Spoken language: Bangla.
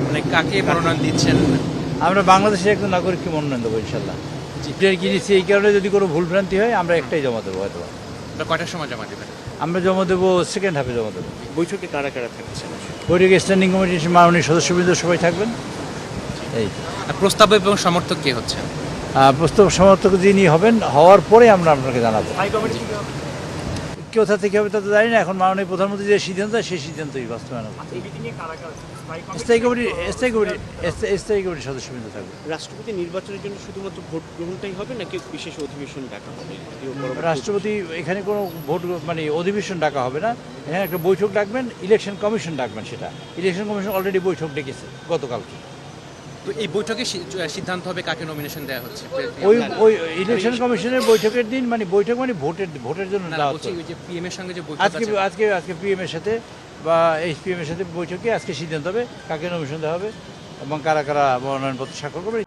মানে কাকে মনোনয়ন দিচ্ছেন? আমরা বাংলাদেশের একজন নাগরিককে মনোনয়ন দেবো ইনশাল্লাহ। জি। কিনেছি এই কারণে যদি কোনো ভুলভ্রান্তি হয় আমরা একটাই জমা দেবো হয়তো। আপনারা কয়টার সময় জমা দেবেন? আমরা জমা দেবো সেকেন্ড হাফে জমা দেবো। বৈঠকে কারা কারা থাকছেন? বৈঠকে স্ট্যান্ডিং কমিটির মাননীয় সদস্যবৃন্দ সবাই থাকবেন। এই আর প্রস্তাব এবং সমর্থক কে হচ্ছে? প্রস্তাব সমর্থক যিনি হবেন হওয়ার পরে আমরা আপনাকে জানাবো। কোথা থেকে হবে তা তো জানি না, এখন মাননীয় প্রধানমন্ত্রী যে সিদ্ধান্ত সেই সিদ্ধান্তই বাস্তবায়ন হবে। স্থায়ী কমিটির সদস্যবৃন্দ থাকবে। রাষ্ট্রপতি নির্বাচনের জন্য শুধুমাত্র ভোট গ্রহণটাই হবে নাকি বিশেষ অধিবেশন ডাকা হবে? রাষ্ট্রপতি এখানে কোনো ভোট মানে অধিবেশন ডাকা হবে না, এখানে একটা বৈঠক ডাকবেন, ইলেকশন কমিশন ডাকবেন। সেটা ইলেকশন কমিশন অলরেডি বৈঠক ডেকেছে গতকালকে। তো এই বৈঠকে সিদ্ধান্ত হবে কাকে নমিনেশন দেওয়া হচ্ছে? ওই ইলেকশন কমিশনের বৈঠকের দিন মানে বৈঠক মানে ভোটের জন্য দাওয়াত বলছি ওই যে পিএম এর সঙ্গে যে বৈঠক আজকে আছে, আজকে আজকে পিএম এর সাথে বা এইচপিএম এর সাথে বৈঠকে আজকে সিদ্ধান্ত হবে কাকে নমিনেশন দেওয়া হবে এবং কারা কারা মনোনয়নপত্র স্বাক্ষর করবে।